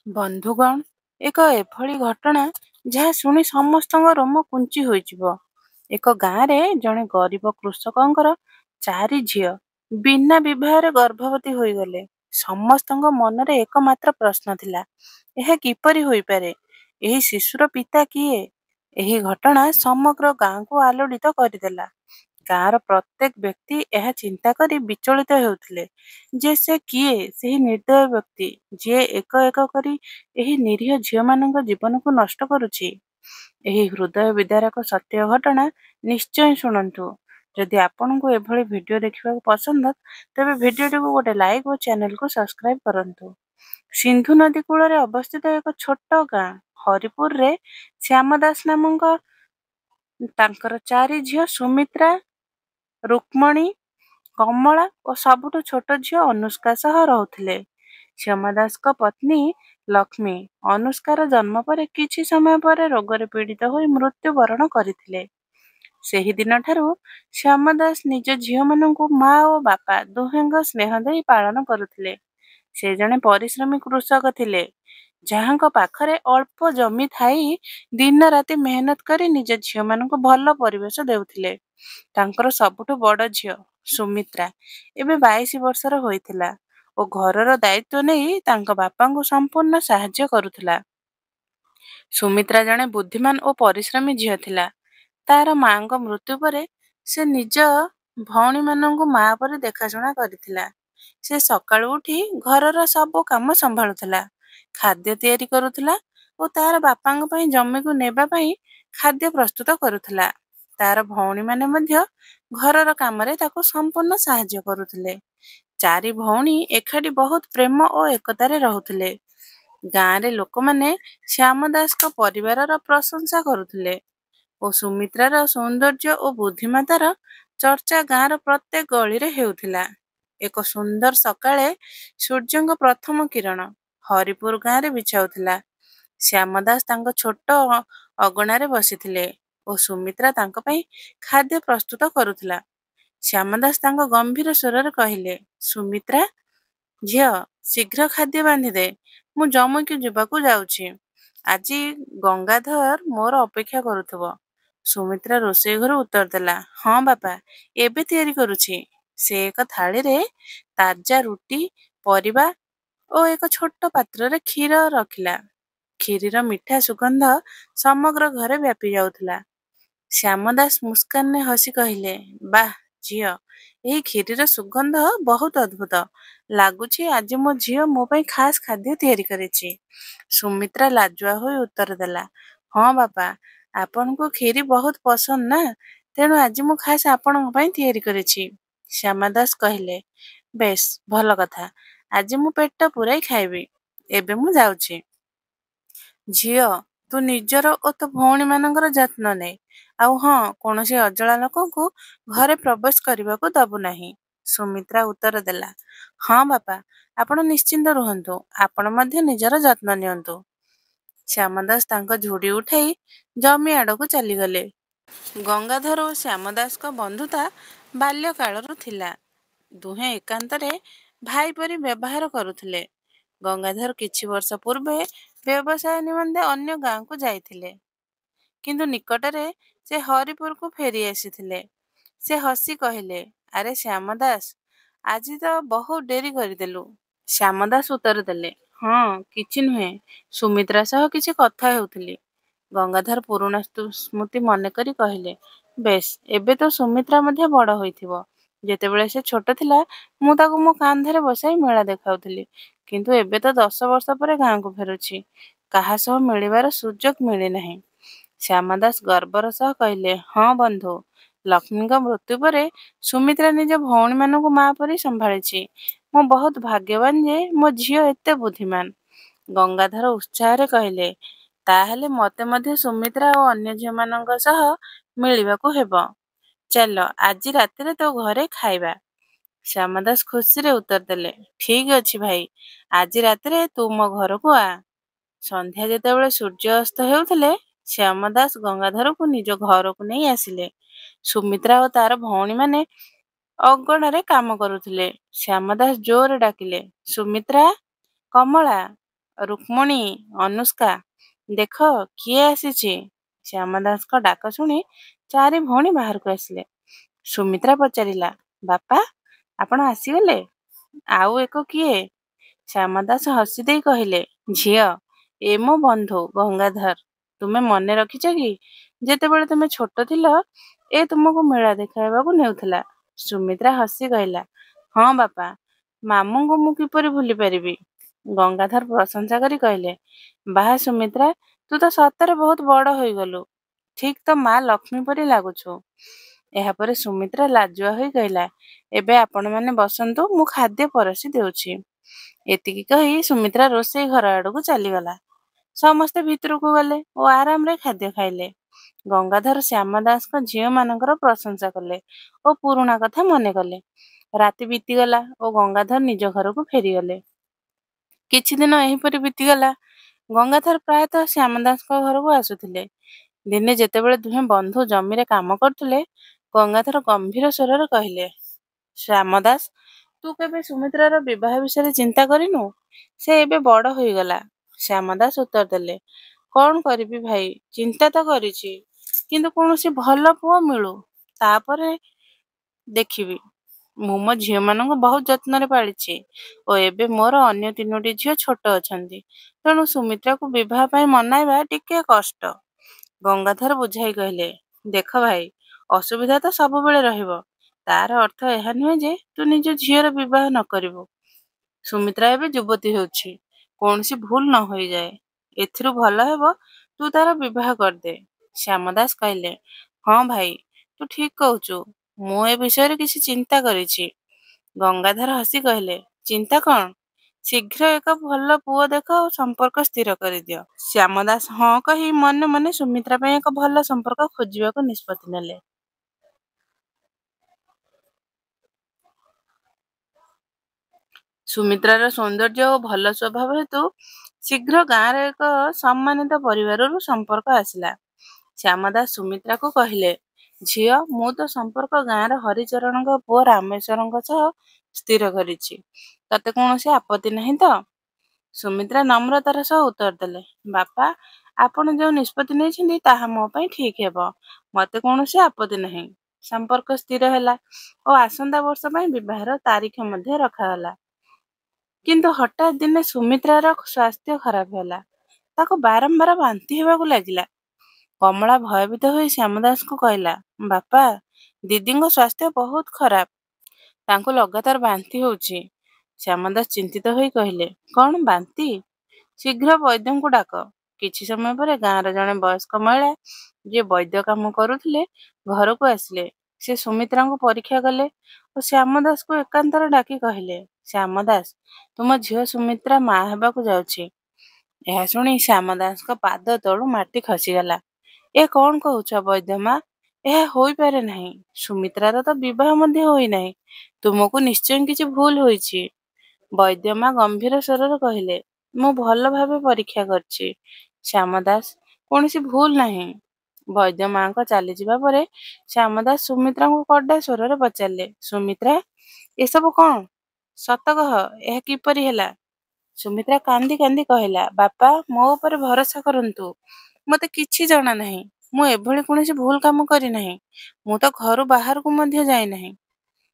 ବନ୍ଧୁଗଣ, ଏକ ଏଭଳି ଘଟଣା ଯାହା ଶୁଣି ସମସ୍ତଙ୍କ ରୋମ କୁଞ୍ଚି ହୋଇଯିବ। ଏକ ଗାଁରେ ଜଣେ ଗରିବ କୃଷକଙ୍କର 4 ଝିଅ ବିନା ବିବାହରେ ଗର୍ଭବତୀ ହୋଇଗଲେ। ସମସ୍ତଙ୍କ ମନରେ ଏକମାତ୍ର ପ୍ରଶ୍ନ ଥିଲା, ଏହା କିପରି ହୋଇପାରେ? ଏହି ଶିଶୁର ପିତା କିଏ? ଏହି ଘଟଣା ସମଗ୍ର ଗାଁକୁ ଆଲୋଡ଼ିତ କରିଦେଲା। ଗାଁର ପ୍ରତ୍ୟେକ ବ୍ୟକ୍ତି ଏହା ଚିନ୍ତା କରି ବିଚଳିତ ହେଉଥିଲେ ଯେ ସେ କିଏ ସେହି ନିର୍ଦ୍ଦୟ ବ୍ୟକ୍ତି ଯିଏ ଏକ ଏକ କରି ଏହି ନିରୀହ ଝିଅମାନଙ୍କ ଜୀବନକୁ ନଷ୍ଟ କରୁଛି। ଏହି ହୃଦୟ ବିଦାରକ ସତ୍ୟ ଘଟଣା ନିଶ୍ଚୟ ଶୁଣନ୍ତୁ। ଯଦି ଆପଣଙ୍କୁ ଏଭଳି ଭିଡ଼ିଓ ଦେଖିବାକୁ ପସନ୍ଦ, ତେବେ ଭିଡ଼ିଓଟିକୁ ଗୋଟେ ଲାଇକ୍ ଓ ଚ୍ୟାନେଲକୁ ସବସ୍କ୍ରାଇବ୍ କରନ୍ତୁ। ସିନ୍ଧୁ ନଦୀ କୂଳରେ ଅବସ୍ଥିତ ଏକ ଛୋଟ ଗାଁ ହରିପୁରରେ ଶ୍ୟାମ ଦାସ ନାମକ ତାଙ୍କର 4 ଝିଅ ସୁମିତ୍ରା, ରୁକ୍ମଣୀ, କମଳା ଓ ସବୁଠୁ ଛୋଟ ଝିଅ ଅନୁଷ୍କା ସହ ରହୁଥିଲେ। ଶ୍ୟାମ ଦାସଙ୍କ ପତ୍ନୀ ଲକ୍ଷ୍ମୀ ଅନୁଷ୍କାର ଜନ୍ମ ପରେ କିଛି ସମୟ ପରେ ରୋଗରେ ପୀଡ଼ିତ ହୋଇ ମୃତ୍ୟୁବରଣ କରିଥିଲେ। ସେହି ଦିନଠାରୁ ଶ୍ୟାମ ଦାସ ନିଜ ଝିଅମାନଙ୍କୁ ମା ଓ ବାପା ଦୁହେଁଙ୍କ ସ୍ନେହ ଦେଇ ପାଳନ କରୁଥିଲେ। ସେ ଜଣେ ପରିଶ୍ରମୀ କୃଷକ ଥିଲେ, ଯାହାଙ୍କ ପାଖରେ ଅଳ୍ପ ଜମି ଥାଇ ଦିନ ରାତି ମେହନତ କରି ନିଜ ଝିଅମାନଙ୍କୁ ଭଲ ପରିବେଶ ଦେଉଥିଲେ। ତାଙ୍କର ସବୁଠୁ ବଡ଼ ଝିଅ ସୁମିତ୍ରା ଏବେ 22 ବର୍ଷର ହୋଇଥିଲା ଓ ଘରର ଦାୟିତ୍ୱ ନେଇ ତାଙ୍କ ବାପାଙ୍କୁ ସମ୍ପୂର୍ଣ୍ଣ ସାହାଯ୍ୟ କରୁଥିଲା। ସୁମିତ୍ରା ଜଣେ ବୁଦ୍ଧିମାନ ଓ ପରିଶ୍ରମୀ ଝିଅ ଥିଲା। ତାର ମାଙ୍କ ମୃତ୍ୟୁ ପରେ ସେ ନିଜ ଭଉଣୀମାନଙ୍କୁ ମା ପରି ଦେଖାଶୁଣା କରିଥିଲା। ସେ ସକାଳୁ ଉଠି ଘରର ସବୁ କାମ ସମ୍ଭାଳୁଥିଲା, ଖାଦ୍ୟ ତିଆରି କରୁଥିଲା ଓ ତାର ବାପାଙ୍କ ପାଇଁ ଜମିକୁ ନେବା ପାଇଁ ଖାଦ୍ୟ ପ୍ରସ୍ତୁତ କରୁଥିଲା। ତାର ଭଉଣୀମାନେ ମଧ୍ୟ ଘରର କାମରେ ତାକୁ ସମ୍ପୂର୍ଣ୍ଣ ସାହାଯ୍ୟ କରୁଥିଲେ। 4 ଭଉଣୀ ଏକାଠି ବହୁତ ପ୍ରେମ ଓ ଏକତାରେ ରହୁଥିଲେ। ଗାଁରେ ଲୋକମାନେ ଶ୍ୟାମ ଦାସଙ୍କ ପରିବାରର ପ୍ରଶଂସା କରୁଥିଲେ ଓ ସୁମିତ୍ରାର ସୌନ୍ଦର୍ଯ୍ୟ ଓ ବୁଦ୍ଧିମତ୍ତାର ଚର୍ଚ୍ଚା ଗାଁର ପ୍ରତ୍ୟେକ ଗଳିରେ ହେଉଥିଲା। ଏକ ସୁନ୍ଦର ସକାଳେ ସୂର୍ଯ୍ୟଙ୍କ ପ୍ରଥମ କିରଣ ହରିପୁର ଗାଁରେ ବିଛାଉଥିଲା। ଶ୍ୟାମ ଦାସ ତାଙ୍କ ଛୋଟ ଅଗଣାରେ ବସିଥିଲେ ଓ ସୁମିତ୍ରା ତାଙ୍କ ପାଇଁ ଖାଦ୍ୟ ପ୍ରସ୍ତୁତ କରୁଥିଲା। ଶ୍ୟାମ ଦାସ ତାଙ୍କ ଗମ୍ଭୀର ସ୍ୱରରେ କହିଲେ, ସୁମିତ୍ରା, ଝିଅ, ଶୀଘ୍ର ଖାଦ୍ୟ ବାନ୍ଧିଦେ, ମୁଁ ଜମିକୁ ଯିବାକୁ ଯାଉଛି। ଆଜି ଗଙ୍ଗାଧର ମୋର ଅପେକ୍ଷା କରୁଥିବ। ସୁମିତ୍ରା ରୋଷେଇ ଘରୁ ଉତ୍ତର ଦେଲା, ହଁ ବାପା, ଏବେ ତିଆରି କରୁଛି। ସେ ଏକ ଥାଳିରେ ତାଜା ରୁଟି, ପରିବା ଓ ଏକ ଛୋଟ ପାତ୍ରରେ କ୍ଷୀର ରଖିଲା। କ୍ଷୀରିର ମିଠା ସୁଗନ୍ଧ ସମଗ୍ର ଘରେ ବ୍ୟାପି ଯାଉଥିଲା। ଶ୍ୟାମ ଦାସ ମୁସ୍କାନରେ ହସି କହିଲେ, ବାଃ ଝିଅ, ଏହି କ୍ଷୀରିର ସୁଗନ୍ଧ ବହୁତ ଅଦ୍ଭୁତ ଲାଗୁଛି। ଆଜି ମୋ ଝିଅ ମୋ ପାଇଁ ଖାସ୍ ଖାଦ୍ୟ ତିଆରି କରିଛି। ସୁମିତ୍ରା ଲାଜୁଆ ହୋଇ ଉତ୍ତର ଦେଲା, ହଁ ବାପା, ଆପଣଙ୍କୁ କ୍ଷୀରି ବହୁତ ପସନ୍ଦ ନା, ତେଣୁ ଆଜି ମୁଁ ଖାସ୍ ଆପଣଙ୍କ ପାଇଁ ତିଆରି କରିଛି। ଶ୍ୟାମ ଦାସ କହିଲେ, ବେଶ ଭଲ କଥା, ଆଜି ମୁଁ ପେଟ ପୂରାଇ ଖାଇବି। ଏବେ ମୁଁ ଯାଉଛି। ଝିଅ, ତୁ ନିଜର ଓ ତୋ ଭଉଣୀମାନଙ୍କର ଯତ୍ନ ନେ। ଆଉ ହଁ, କୌଣସି ଅଜଣା ଲୋକଙ୍କୁ ଘରେ ପ୍ରବେଶ କରିବାକୁ ଦବୁ ନାହିଁ। ସୁମିତ୍ରା ଉତ୍ତର ଦେଲା, ହଁ ବାପା, ଆପଣ ନିଶ୍ଚିନ୍ତ ରୁହନ୍ତୁ। ଆପଣ ମଧ୍ୟ ନିଜର ଯତ୍ନ ନିଅନ୍ତୁ। ଶ୍ୟାମ ଦାସ ତାଙ୍କ ଝୁଡ଼ି ଉଠାଇ ଜମି ଆଡ଼କୁ ଚାଲିଗଲେ। ଗଙ୍ଗାଧର ଓ ଶ୍ୟାମ ଦାସଙ୍କ ବନ୍ଧୁତା ବାଲ୍ୟକାଳରୁ ଥିଲା। ଦୁହେଁ ଏକାନ୍ତରେ ଭାଇ ପରି ବ୍ୟବହାର କରୁଥିଲେ। ଗଙ୍ଗାଧର କିଛି ବର୍ଷ ପୂର୍ବେ ବ୍ୟବସାୟ ନିମନ୍ତେ ଅନ୍ୟ ଗାଁକୁ ଯାଇଥିଲେ, କିନ୍ତୁ ନିକଟରେ ସେ ହରିପୁରକୁ ଫେରି ଆସିଥିଲେ। ସେ ହସି କହିଲେ, ଆରେ ଶ୍ୟାମ ଦାସ, ଆଜି ତ ବହୁତ ଡେରି କରିଦେଲୁ। ଶ୍ୟାମ ଦାସ ଉତ୍ତର ଦେଲେ, ହଁ, କିଛି ନୁହେଁ, ସୁମିତ୍ରା ସହ କିଛି କଥା ହେଉଥିଲି। ଗଙ୍ଗାଧର ପୁରୁଣା ସ୍ମୃତି ମନେକରି କହିଲେ, ବେଶ, ଏବେ ତ ସୁମିତ୍ରା ମଧ୍ୟ ବଡ଼ ହୋଇଥିବ। ଯେତେବେଳେ ସେ ଛୋଟ ଥିଲା, ମୁଁ ତାକୁ ମୋ କାନ୍ଧରେ ବସାଇ ମେଳା ଦେଖାଉଥିଲି, କିନ୍ତୁ ଏବେ ତ 10 ବର୍ଷ ପରେ ଗାଁକୁ ଫେରୁଛି। କାହା ସହ ମିଳିବାର ସୁଯୋଗ ମିଳିନାହିଁ। ଶ୍ୟାମ ଦାସ ଗର୍ବର ସହ କହିଲେ, ହଁ ବନ୍ଧୁ, ଲକ୍ଷ୍ମୀଙ୍କ ମୃତ୍ୟୁ ପରେ ସୁମିତ୍ରା ନିଜ ଭଉଣୀମାନଙ୍କୁ ମା ପରି ସମ୍ଭାଳିଛି। ମୁଁ ବହୁତ ଭାଗ୍ୟବାନ ଯେ ମୋ ଝିଅ ଏତେ ବୁଦ୍ଧିମାନ। ଗଙ୍ଗାଧର ଉତ୍ସାହରେ କହିଲେ, ତାହେଲେ ମୋତେ ମଧ୍ୟ ସୁମିତ୍ରା ଓ ଅନ୍ୟ ଝିଅମାନଙ୍କ ସହ ମିଳିବାକୁ ହେବ। ଚାଲ, ଆଜି ରାତିରେ ତୋ ଘରେ ଖାଇବା। ଶ୍ୟାମ ଦାସ ଖୁସିରେ ଉତ୍ତର ଦେଲେ, ଠିକ୍ ଅଛି ଭାଇ, ଆଜି ରାତିରେ ତୁ ମୋ ଘରକୁ ଆ। ସନ୍ଧ୍ୟା ଯେତେବେଳେ ସୂର୍ଯ୍ୟ ଅସ୍ତ ହେଉଥିଲେ, ଶ୍ୟାମ ଦାସ ଗଙ୍ଗାଧରକୁ ନିଜ ଘରକୁ ନେଇ ଆସିଲେ। ସୁମିତ୍ରା ଓ ତାର ଭଉଣୀମାନେ ଅଗଣାରେ କାମ କରୁଥିଲେ। ଶ୍ୟାମ ଦାସ ଜୋରରେ ଡାକିଲେ, ସୁମିତ୍ରା, କମଳା, ରୁକ୍ମଣୀ, ଅନୁଷ୍କା, ଦେଖ କିଏ ଆସିଛି। ଶ୍ୟାମ ଦାସଙ୍କ ଡାକ ଶୁଣି ଚାରି ଭଉଣୀ ବାହାରକୁ ଆସିଲେ। ସୁମିତ୍ରା ପଚାରିଲା, ବାପା ଆପଣ ଆସିଗଲେ? ଆଉ ଏକ କିଏ? ଶ୍ୟାମ ଦାସ ହସି ଦେଇ କହିଲେ, ଝିଅ, ଏ ମୋ ବନ୍ଧୁ ଗଙ୍ଗାଧର। ତୁମେ ମନେ ରଖିଛ କି ଯେତେବେଳେ ତୁମେ ଛୋଟ ଥିଲ ଏ ତୁମକୁ ମେଳା ଦେଖାଇବାକୁ ନେଉଥିଲା? ସୁମିତ୍ରା ହସି କହିଲା, ହଁ ବାପା, ମାମୁଙ୍କୁ ମୁଁ କିପରି ଭୁଲି ପାରିବି। ଗଙ୍ଗାଧର ପ୍ରଶଂସା କରି କହିଲେ, ବାହା ସୁମିତ୍ରା, ତୁ ତ ସତରେ ବହୁତ ବଡ ହୋଇଗଲୁ। ଠିକ ତ ମା ଲକ୍ଷ୍ମୀ ପରି ଲାଗୁଛୁ। ଏହାପରେ ସୁମିତ୍ରା ଲାଜୁଆ ହୋଇ କହିଲା, ଏବେ ଆପଣମାନେ ବସନ୍ତୁ, ମୁଁ ଖାଦ୍ୟ ପରଷି ଦେଉଛି। ଏତିକି କହି ସୁମିତ୍ରା ରୋଷେଇ ଘର ଆଡକୁ ଚାଲିଗଲା। ସମସ୍ତେ ଭିତରକୁ ଗଲେ ଓ ଆରାମରେ ଖାଦ୍ୟ ଖାଇଲେ। ଗଙ୍ଗାଧର ଶ୍ୟାମ ଦାସଙ୍କ ଝିଅ ମାନଙ୍କର ପ୍ରଶଂସା କଲେ ଓ ପୁରୁଣା କଥା ମନେ କଲେ। ରାତି ବିତିଗଲା ଓ ଗଙ୍ଗାଧର ନିଜ ଘରକୁ ଫେରିଗଲେ। କିଛି ଦିନ ଏହିପରି ବିତିଗଲା। ଗଙ୍ଗାଧର ପ୍ରାୟତଃ ଶ୍ୟାମ ଦାସଙ୍କ ଘରକୁ ଆସୁଥିଲେ। ଦିନେ ଯେତେବେଳେ ଦୁହେଁ ବନ୍ଧୁ ଜମିରେ କାମ କରୁଥିଲେ, ଗଙ୍ଗାଧର ଗମ୍ଭୀର ସ୍ୱରରେ କହିଲେ, ଶ୍ୟାମ ଦାସ, ତୁ କେବେ ସୁମିତ୍ରାର ବିବାହ ବିଷୟରେ ଚିନ୍ତା କରିନୁ? ସେ ଏବେ ବଡ ହୋଇଗଲା। ଶ୍ୟାମ ଦାସ ଉତ୍ତର ଦେଲେ, କଣ କରିବି ଭାଇ, ଚିନ୍ତା ତ କରିଛି, କିନ୍ତୁ କୌଣସି ଭଲ ପୁଅ ମିଳୁ, ତାପରେ ଦେଖିବି। ମୁଁ ମୋ ଝିଅମାନଙ୍କୁ ବହୁତ ଯତ୍ନରେ ପାଳିଛି ଓ ଏବେ ମୋର ଅନ୍ୟ ତିନୋଟି ଝିଅ ଛୋଟ ଅଛନ୍ତି। ତେଣୁ ସୁମିତ୍ରାକୁ ବିବାହ ପାଇଁ ମନାଇବା ଟିକେ କଷ୍ଟ। ଗଙ୍ଗାଧର ବୁଝାଇ କହିଲେ, ଦେଖ ଭାଇ, ଅସୁବିଧା ତ ସବୁବେଳେ ରହିବ। ତାର ଅର୍ଥ ଏହା ନୁହେଁ ଯେ ତୁ ନିଜ ଝିଅର ବିବାହ ନ କରିବୁ। ସୁମିତ୍ରା ଏବେ ଯୁବତୀ ହେଉଛି, କୌଣସି ଭୁଲ ନ ହୋଇଯାଏ। ଏଥିରୁ ଭଲ ହେବ ତୁ ତାର ବିବାହ କରିଦେ। ଶ୍ୟାମ ଦାସ କହିଲେ, ହଁ ଭାଇ, ତୁ ଠିକ କହୁଛୁ। ମୁଁ ଏ ବିଷୟରେ କିଛି ଚିନ୍ତା କରିଛି। ଗଙ୍ଗାଧର ହସି କହିଲେ, ଚିନ୍ତା କଣ? ଶୀଘ୍ର ଏକ ଭଲ ପୁଅ ଦେଖ ଓ ସମ୍ପର୍କ ସ୍ଥିର କରିଦିଅ। ଶ୍ୟାମ ଦାସ ହଁ କହି ମନେ ମନେ ସୁମିତ୍ରା ପାଇଁ ଏକ ଭଲ ସମ୍ପର୍କ ଖୋଜିବାକୁ ନିଷ୍ପତ୍ତି ନେଲେ। ସୁମିତ୍ରାର ସୌନ୍ଦର୍ଯ୍ୟ ଓ ଭଲ ସ୍ୱଭାବ ହେତୁ ଶୀଘ୍ର ଗାଁର ଏକ ସମ୍ମାନିତ ପରିବାରରୁ ସମ୍ପର୍କ ଆସିଲା। ଶ୍ୟାମ ଦାସ ସୁମିତ୍ରାକୁ କହିଲେ, ଝିଅ, ମୁଁ ତ ସମ୍ପର୍କ ଗାଁର ହରିଚରଣଙ୍କ ପୁଅ ରାମେଶ୍ୱରଙ୍କ ସହ ସ୍ଥିର କରିଛି। ତତେ କୌଣସି ଆପତ୍ତି ନାହିଁ ତ? ସୁମିତ୍ରା ନମ୍ରତାର ସହ ଉତ୍ତର ଦେଲେ, ବାପା, ଆପଣ ଯେଉଁ ନିଷ୍ପତ୍ତି ନେଇଛନ୍ତି ତାହା ମୋ ପାଇଁ ଠିକ ହେବ। ମତେ କୌଣସି ଆପତ୍ତି ନାହିଁ। ସମ୍ପର୍କ ସ୍ଥିର ହେଲା ଓ ଆସନ୍ତା ବର୍ଷ ପାଇଁ ବିବାହର ତାରିଖ ମଧ୍ୟ ରଖାଗଲା। କିନ୍ତୁ ହଠାତ୍ ଦିନେ ସୁମିତ୍ରାର ସ୍ୱାସ୍ଥ୍ୟ ଖରାପ ହେଲା। ତାକୁ ବାରମ୍ବାର ବାନ୍ତି ହେବାକୁ ଲାଗିଲା। କମଳା ଭୟଭୀତ ହୋଇ ଶ୍ୟାମ ଦାସଙ୍କୁ କହିଲା, ବାପା, ଦିଦିଙ୍କ ସ୍ୱାସ୍ଥ୍ୟ ବହୁତ ଖରାପ। ତାଙ୍କୁ ଲଗାତାର ବାନ୍ତି ହେଉଛି। ଶ୍ୟାମ ଦାସ ଚିନ୍ତିତ ହୋଇ କହିଲେ, କଣ ବାନ୍ତି? ଶୀଘ୍ର ବୈଦ୍ୟଙ୍କୁ ଡାକ। କିଛି ସମୟ ପରେ ଗାଁର ଜଣେ ବୟସ୍କ ମହିଳା ଯିଏ ବୈଦ୍ୟ କାମ କରୁଥିଲେ ଘରକୁ ଆସିଲେ। ସେ ସୁମିତ୍ରାଙ୍କୁ ପରୀକ୍ଷା କଲେ ଓ ଶ୍ୟାମ ଦାସକୁ ଏକାନ୍ତରେ ଡାକି କହିଲେ, ଶ୍ୟାମ ଦାସ, ତୁମ ଝିଅ ସୁମିତ୍ରା ମା ହେବାକୁ ଯାଉଛି। ଏହା ଶୁଣି ଶ୍ୟାମ ଦାସଙ୍କ ପାଦ ତଳୁ ମାଟି ଖସିଗଲା। ଏ କଣ କହୁଛ ବୈଦ୍ୟ ମା? ଏହା ହୋଇପାରେ ନାହିଁ। ସୁମିତ୍ରାର ତ ବିବାହ ମଧ୍ୟ ହୋଇନାହିଁ। ତୁମକୁ ନିଶ୍ଚୟ କିଛି ଭୁଲ ହୋଇଛି। ବୈଦ୍ୟ ମା ଗମ୍ଭୀର ସ୍ୱରରେ କହିଲେ, ମୁଁ ଭଲ ଭାବେ ପରୀକ୍ଷା କରିଛି ଶ୍ୟାମ ଦାସ, କୌଣସି ଭୁଲ ନାହିଁ। ବୈଦ୍ୟ ମାଙ୍କ ଚାଲିଯିବା ପରେ ଶ୍ୟାମ ଦାସ ସୁମିତ୍ରାଙ୍କୁ କଡା ସ୍ୱରରେ ପଚାରିଲେ, ସୁମିତ୍ରା, ଏସବୁ କଣ? ସତ କହ, ଏହା କିପରି ହେଲା? ସୁମିତ୍ରା କାନ୍ଦି କାନ୍ଦି କହିଲା, ବାପା, ମୋ ଉପରେ ଭରସା କରନ୍ତୁ। ମତେ କିଛି ଜଣା ନାହିଁ। ମୁଁ ଏଭଳି କୌଣସି ଭୁଲ କାମ କରିନାହିଁ। ମୁଁ ତ ଘରୁ ବାହାରକୁ ମଧ୍ୟ ଯାଇନାହିଁ।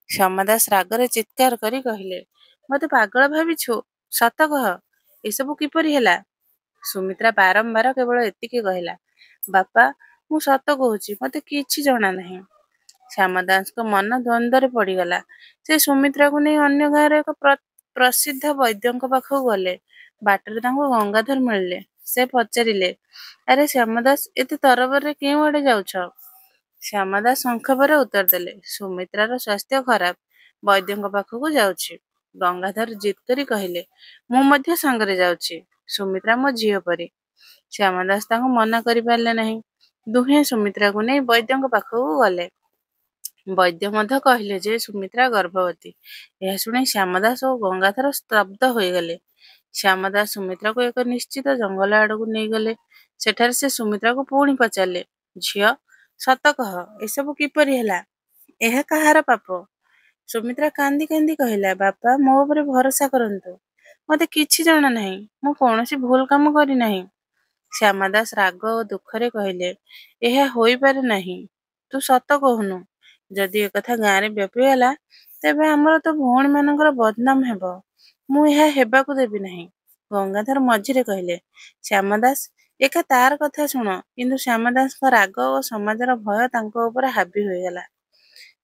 ଶ୍ୟାମ ଦାସ ରାଗରେ ଚିତ୍କାର କରି କହିଲେ, ମତେ ପାଗଳ ଭାବିଛୁ? ସତ କହ, ଏସବୁ କିପରି ହେଲା? ସୁମିତ୍ରା ବାରମ୍ବାର କେବଳ ଏତିକି କହିଲା, ବାପା, ମୁଁ ସତ କହୁଛି, ମତେ କିଛି ଜଣା ନାହିଁ। ଶ୍ୟାମ ଦାସଙ୍କ ମନ ଦ୍ୱନ୍ଦ୍ୱରେ ପଡିଗଲା। ସେ ସୁମିତ୍ରାକୁ ନେଇ ଅନ୍ୟ ଗାଁରେ ଏକ ପ୍ରସିଦ୍ଧ ବୈଦ୍ୟଙ୍କ ପାଖକୁ ଗଲେ। ବାଟରେ ତାଙ୍କୁ ଗଙ୍ଗାଧର ମିଳିଲେ। ସେ ପଚାରିଲେ, ଆରେ ଶ୍ୟାମ ଦାସ, ଏତେ ତରବରରେ କେଉଁ ଆଡେ ଯାଉଛ? ଶ୍ୟାମ ଦାସ ଶଙ୍ଖ ପରେ ଉତ୍ତର ଦେଲେ, ସୁମିତ୍ରାର ସ୍ୱାସ୍ଥ୍ୟ ଖରାପ, ବୈଦ୍ୟଙ୍କ ପାଖକୁ ଯାଉଛି। ଗଙ୍ଗାଧର ଜିଦ୍ କରି କହିଲେ, ମୁଁ ମଧ୍ୟ ସାଙ୍ଗରେ ଯାଉଛି। ସୁମିତ୍ରା ମୋ ଝିଅ ପରି। ଶ୍ୟାମ ଦାସ ତାଙ୍କୁ ମନା କରିପାରିଲେ ନାହିଁ। ଦୁହେଁ ସୁମିତ୍ରାକୁ ନେଇ ବୈଦ୍ୟଙ୍କ ପାଖକୁ ଗଲେ। ବୈଦ୍ୟ ମଧ୍ୟ କହିଲେ ଯେ ସୁମିତ୍ରା ଗର୍ଭବତୀ। ଏହା ଶୁଣି ଶ୍ୟାମ ଦାସ ଓ ଗଙ୍ଗାଧର ସ୍ତବ୍ଧ ହୋଇଗଲେ। ଶ୍ୟାମ ଦାସ ସୁମିତ୍ରାକୁ ଏକ ନିଶ୍ଚିତ ଜଙ୍ଗଲ ଆଡକୁ ନେଇଗଲେ। ସେଠାରେ ସେ ସୁମିତ୍ରାକୁ ପୁଣି ପଚାରିଲେ, ଝିଅ, ସତ କହ, ଏସବୁ କିପରି ହେଲା? ଏହା କାହାର ପାପ? ସୁମିତ୍ରା କାନ୍ଦି କାନ୍ଦି କହିଲା, ବାପା, ମୋ ଉପରେ ଭରସା କରନ୍ତୁ। ମୋତେ କିଛି ଜଣା ନାହିଁ। ମୁଁ କୌଣସି ଭୁଲ କାମ କରିନାହିଁ। ଶ୍ୟାମାଦାସ ରାଗ ଓ ଦୁଃଖରେ କହିଲେ, ଏହା ହୋଇପାରେ ନାହିଁ। ତୁ ସତ କହୁନୁ। ଯଦି ଏକଥା ଗାଁରେ ବ୍ୟାପିଗଲା, ତେବେ ଆମର ତ ଭଉଣୀମାନଙ୍କର ବଦନାମ ହେବ। ମୁଁ ଏହା ହେବାକୁ ଦେବି ନାହିଁ। ଗଙ୍ଗାଧର ମଝିରେ କହିଲେ, ଶ୍ୟାମଦାସ, ଏକା ତାର କଥା ଶୁଣ। କିନ୍ତୁ ଶ୍ୟାମଦାସଙ୍କ ରାଗ ଓ ସମାଜର ଭୟ ତାଙ୍କ ଉପରେ ହାବି ହୋଇଗଲା।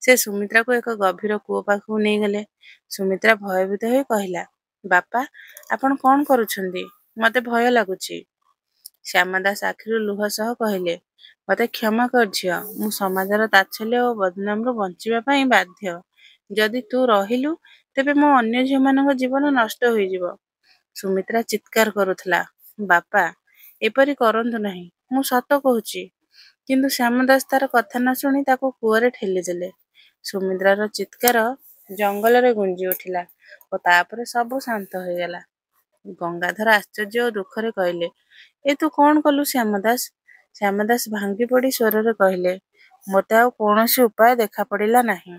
ସେ ସୁମିତ୍ରାକୁ ଏକ ଗଭୀର କୂଅ ପାଖକୁ ନେଇଗଲେ। ସୁମିତ୍ରା ଭୟଭୀତ ହୋଇ କହିଲା, ବାପା, ଆପଣ କ'ଣ କରୁଛନ୍ତି? ମୋତେ ଭୟ ଲାଗୁଛି। ଶ୍ୟାମଦାସ ଆଖିରୁ ଲୁହ ସହ କହିଲେ, ମୋତେ କ୍ଷମା କର ଝିଅ। ମୁଁ ସମାଜର ତାଚ୍ଛଲ୍ୟ ଓ ବଦନାମରୁ ବଞ୍ଚିବା ପାଇଁ ବାଧ୍ୟ। ଯଦି ତୁ ରହିଲୁ, ତେବେ ମୋ ଅନ୍ୟ ଝିଅମାନଙ୍କ ଜୀବନ ନଷ୍ଟ ହୋଇଯିବ। ସୁମିତ୍ରା ଚିତ୍କାର କରୁଥିଲା, ବାପା, ଏପରି କରନ୍ତୁ ନାହିଁ। ମୁଁ ସତ କହୁଛି। କିନ୍ତୁ ଶ୍ୟାମଦାସ ତାର କଥା ନ ଶୁଣି ତାକୁ କୂଅରେ ଠେଲିଦେଲେ। ସୁମିତ୍ରାର ଚିତ୍କାର ଜଙ୍ଗଲରେ ଗୁଞ୍ଜି ଉଠିଲା ଓ ତାପରେ ସବୁ ଶାନ୍ତ ହୋଇଗଲା। ଗଙ୍ଗାଧର ଆଶ୍ଚର୍ଯ୍ୟ ଓ ଦୁଃଖରେ କହିଲେ, ଏ ତୁ କ'ଣ କଲୁ ଶ୍ୟାମଦାସ? ଶ୍ୟାମଦାସ ଭାଙ୍ଗି ପଡ଼ି ସ୍ୱରରେ କହିଲେ, ମୋତେ ଆଉ କୌଣସି ଉପାୟ ଦେଖାପଡ଼ିଲା ନାହିଁ।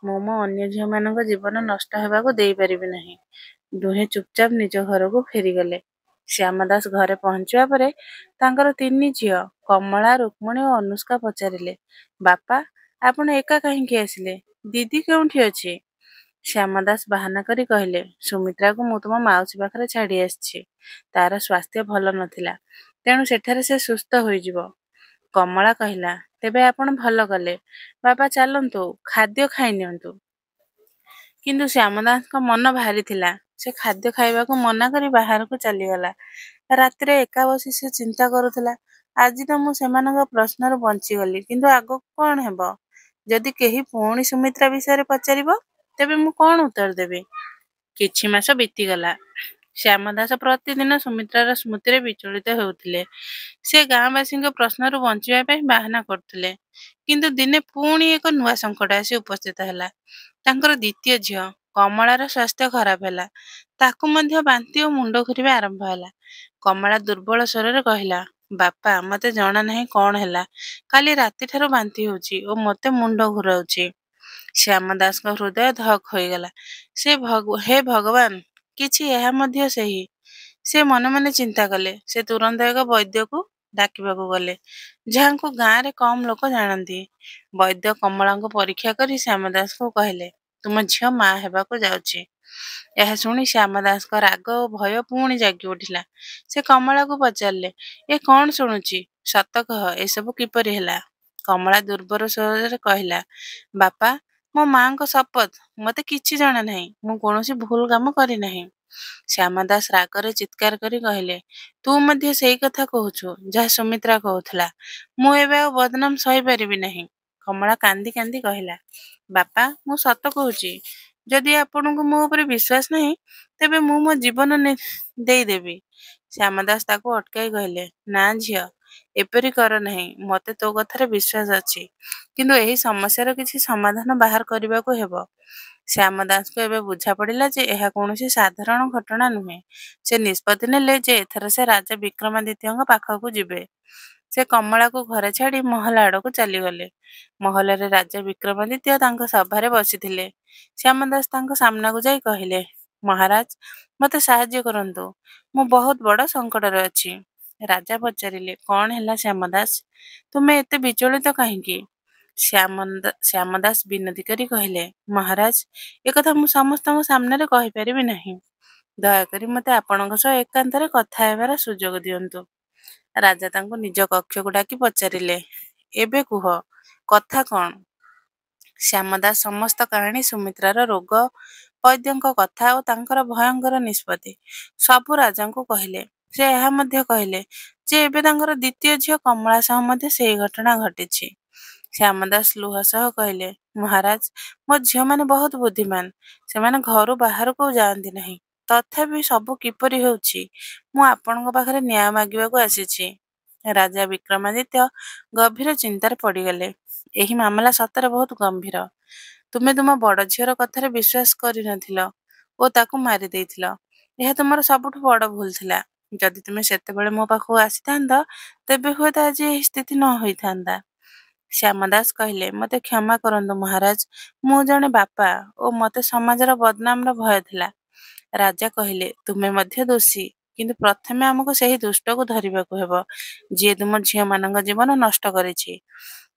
ମୁଁ ମୋ ଅନ୍ୟ ଝିଅମାନଙ୍କ ଜୀବନ ନଷ୍ଟ ହେବାକୁ ଦେଇପାରିବି ନାହିଁ। ଦୁହେଁ ଚୁପଚାପ ନିଜ ଘରକୁ ଫେରିଗଲେ। ଶ୍ୟାମଦାସ ଘରେ ପହଞ୍ଚିବା ପରେ ତାଙ୍କର 3 ଝିଅ କମଳା, ରୁକ୍ମଣୀ ଓ ଅନୁଷ୍କା ପଚାରିଲେ, ବାପା, ଆପଣ ଏକା କାହିଁକି ଆସିଲେ? ଦିଦି କେଉଁଠି ଅଛି? ଶ୍ୟାମଦାସ ବାହାନା କରି କହିଲେ, ସୁମିତ୍ରାକୁ ମୁଁ ତୁମ ମାଉସୀ ପାଖରେ ଛାଡ଼ି ଆସିଛି। ତାର ସ୍ୱାସ୍ଥ୍ୟ ଭଲ ନଥିଲା, ତେଣୁ ସେଠାରେ ସେ ସୁସ୍ଥ ହୋଇଯିବ। କମଳା କହିଲା, ତେବେ ଆପଣ ଭଲ କଲେ। ବାପା, ଚାଲନ୍ତୁ, ଖାଦ୍ୟ ଖାଇନିଅନ୍ତୁ। କିନ୍ତୁ ଶ୍ୟାମଦାସଙ୍କ ମନ ଭାରି ଥିଲା। ସେ ଖାଦ୍ୟ ଖାଇବାକୁ ମନା କରି ବାହାରକୁ ଚାଲିଗଲା। ରାତିରେ ଏକା ବସି ସେ ଚିନ୍ତା କରୁଥିଲା, ଆଜି ତ ମୁଁ ସେମାନଙ୍କ ପ୍ରଶ୍ନରୁ ବଞ୍ଚିଗଲି, କିନ୍ତୁ ଆଗକୁ କ'ଣ ହେବ? ଯଦି କେହି ପୁଣି ସୁମିତ୍ରା ବିଷୟରେ ପଚାରିବ, ତେବେ ମୁଁ କ'ଣ ଉତ୍ତର ଦେବି? କିଛି ମାସ ବିତିଗଲା। ଶ୍ୟାମଦାସ ପ୍ରତିଦିନ ସୁମିତ୍ରାର ସ୍ମୃତିରେ ବିଚଳିତ ହେଉଥିଲେ। ସେ ଗାଁବାସୀଙ୍କ ପ୍ରଶ୍ନରୁ ବଞ୍ଚିବା ପାଇଁ ବାହାନା କରୁଥିଲେ। କିନ୍ତୁ ଦିନେ ପୁଣି ଏକ ନୂଆ ସଙ୍କଟ ଆସି ଉପସ୍ଥିତ ହେଲା। ତାଙ୍କର ଦ୍ୱିତୀୟ ଝିଅ କମଳାର ସ୍ୱାସ୍ଥ୍ୟ ଖରାପ ହେଲା। ତାକୁ ମଧ୍ୟ ବାନ୍ତି ଓ ମୁଣ୍ଡ ଘୂରିବା ଆରମ୍ଭ ହେଲା। କମଳା ଦୁର୍ବଳ ସ୍ୱରରେ କହିଲା, ବାପା, ମୋତେ ଜଣା ନାହିଁ କ'ଣ ହେଲା। କାଲି ରାତିଠାରୁ ବାନ୍ତି ହେଉଛି ଓ ମୋତେ ମୁଣ୍ଡ ଘୂରାଉଛି। ଶ୍ୟାମଦାସଙ୍କ ହୃଦୟ ଧକ୍ ହୋଇଗଲା। ହେ ଭଗବାନ, କିଛି ଏହା ମଧ୍ୟ ସେହି। ସେ ମନେ ମନେ ଚିନ୍ତା କଲେ। ସେ ତୁରନ୍ତ ଏକ ବୈଦ୍ୟକୁ ଡାକିବାକୁ ଗଲେ, ଯାହାଙ୍କୁ ଗାଁରେ କମ୍ ଲୋକ ଜାଣନ୍ତି। ବୈଦ୍ୟ କମଳାଙ୍କୁ ପରୀକ୍ଷା କରି ଶ୍ୟାମଦାସଙ୍କୁ କହିଲେ, ତୁମ ଝିଅ ମା ହେବାକୁ ଯାଉଛି। ଏହା ଶୁଣି ଶ୍ୟାମଦାସଙ୍କ ରାଗ ଓ ଭୟ ପୁଣି ଜାଗି ଉଠିଲା। ସେ କମଳାକୁ ପଚାରିଲେ, ଏ କ'ଣ ଶୁଣୁଛି? ସତ କହ, ଏସବୁ କିପରି ହେଲା? କମଳା ଦୁର୍ବଳ ସ୍ୱରରେ କହିଲା, ବାପା, ମୋ ମାଙ୍କ ଶପଥ, ମୋତେ କିଛି ଜଣା ନାହିଁ। ମୁଁ କୌଣସି ଭୁଲ କାମ କରିନାହିଁ। ଶ୍ୟାମଦାସ ରାଗରେ ଚିତ୍କାର କରି କହିଲେ, ତୁ ମଧ୍ୟ ସେଇ କଥା କହୁଛୁ ଯାହା ସୁମିତ୍ରା କହୁଥିଲା। ମୁଁ ଏବେ ଆଉ ବଦନାମ ସହିପାରିବି ନାହିଁ। କମଳା କାନ୍ଦି କାନ୍ଦି କହିଲା, ବାପା, ମୁଁ ସତ କହୁଛି। ଯଦି ଆପଣଙ୍କୁ ମୋ ଉପରେ ବିଶ୍ୱାସ ନାହିଁ, ତେବେ ମୁଁ ମୋ ଜୀବନ ଦେଇଦେବି। ଶ୍ୟାମଦାସ ତାକୁ ଅଟକାଇ କହିଲେ, ନା ଝିଅ, ଏପରି କର ନାହିଁ। ମୋତେ ତୋ କଥାରେ ବିଶ୍ୱାସ ଅଛି, କିନ୍ତୁ ଏହି ସମସ୍ୟାର କିଛି ସମାଧାନ ବାହାର କରିବାକୁ ହେବ। ଶ୍ୟାମଦାସଙ୍କୁ ଏବେ ବୁଝା ପଡ଼ିଲା ଯେ ଏହା କୌଣସି ସାଧାରଣ ଘଟଣା ନୁହେଁ। ସେ ନିଷ୍ପତ୍ତି ନେଲେ ଯେ ଏଥର ସେ ରାଜା ବିକ୍ରମାଦିତ୍ୟଙ୍କ ପାଖକୁ ଯିବେ। ସେ କମଳାକୁ ଘରେ ଛାଡ଼ି ମହଲ ଆଡ଼କୁ ଚାଲିଗଲେ। ମହଲରେ ରାଜା ବିକ୍ରମାଦିତ୍ୟ ତାଙ୍କ ସଭାରେ ବସିଥିଲେ। ଶ୍ୟାମଦାସ ତାଙ୍କ ସାମ୍ନାକୁ ଯାଇ କହିଲେ, ମହାରାଜ, ମୋତେ ସାହାଯ୍ୟ କରନ୍ତୁ। ମୁଁ ବହୁତ ବଡ଼ ସଙ୍କଟରେ ଅଛି। ରାଜା ପଚାରିଲେ, କ'ଣ ହେଲା ଶ୍ୟାମଦାସ? ତୁମେ ଏତେ ବିଚଳିତ କାହିଁକି? ଶ୍ୟାମଦାସ ବିନତି କରି କହିଲେ, ମହାରାଜ, ଏକଥା ମୁଁ ସମସ୍ତଙ୍କ ସାମ୍ନାରେ କହିପାରିବି ନାହିଁ। ଦୟାକରି ମୋତେ ଆପଣଙ୍କ ସହ ଏକାନ୍ତରେ କଥା ହେବାର ସୁଯୋଗ ଦିଅନ୍ତୁ। ରାଜା ତାଙ୍କୁ ନିଜ କକ୍ଷକୁ ଡାକି ପଚାରିଲେ, ଏବେ କୁହ, କଥା କ'ଣ? ଶ୍ୟାମଦାସ ସମସ୍ତ କାହାଣୀ, ସୁମିତ୍ରାର ରୋଗ, ବୈଦ୍ୟଙ୍କ କଥା ଓ ତାଙ୍କର ଭୟଙ୍କର ନିଷ୍ପତ୍ତି ସବୁ ରାଜାଙ୍କୁ କହିଲେ। ସେ ଏହା ମଧ୍ୟ କହିଲେ ଯେ ଏବେ ତାଙ୍କର ଦ୍ୱିତୀୟ ଝିଅ କମଳା ସହ ମଧ୍ୟ ସେହି ଘଟଣା ଘଟିଛି। ଶ୍ୟାମଦାସ ଲୁହ ସହ କହିଲେ, ମହାରାଜ, ମୋ ଝିଅମାନେ ବହୁତ ବୁଦ୍ଧିମାନ। ସେମାନେ ଘରୁ ବାହାରକୁ ଯାଆନ୍ତି ନାହିଁ। ତଥାପି ସବୁ କିପରି ହେଉଛି, ମୁଁ ଆପଣଙ୍କ ପାଖରେ ନ୍ୟାୟ ମାଗିବାକୁ ଆସିଛି। ରାଜା ବିକ୍ରମାଦିତ୍ୟ ଗଭୀର ଚିନ୍ତାରେ ପଡ଼ିଗଲେ। ଏହି ମାମଲା ସତରେ ବହୁତ ଗମ୍ଭୀର। ତୁମେ ତୁମ ବଡ଼ ଝିଅର କଥାରେ ବିଶ୍ୱାସ କରିନଥିଲ ଓ ତାକୁ ମାରି ଦେଇଥିଲ। ଏହା ତୁମର ସବୁଠୁ ବଡ଼ ଭୁଲ ଥିଲା। ଯଦି ତୁମେ ସେତେବେଳେ ମୋ ପାଖକୁ ଆସିଥାନ୍ତ, ତେବେ ହୁଏତ ଆଜି ଏହି ସ୍ଥିତି ନ ହୋଇଥାନ୍ତା। ଶ୍ୟାମଦାସ କହିଲେ, ମୋତେ କ୍ଷମା କରନ୍ତୁ ମହାରାଜ। ମୁଁ ଜଣେ ବାପା ଓ ମୋତେ ସମାଜର ବଦନାମର ଭୟ ଥିଲା। ରାଜା କହିଲେ, ତୁମେ ମଧ୍ୟ ଦୋଷୀ, କିନ୍ତୁ ପ୍ରଥମେ ଆମକୁ ସେହି ଦୁଷ୍ଟକୁ ଧରିବାକୁ ହେବ, ଯିଏ ତୁମ ଝିଅମାନଙ୍କ ଜୀବନ ନଷ୍ଟ କରିଛି।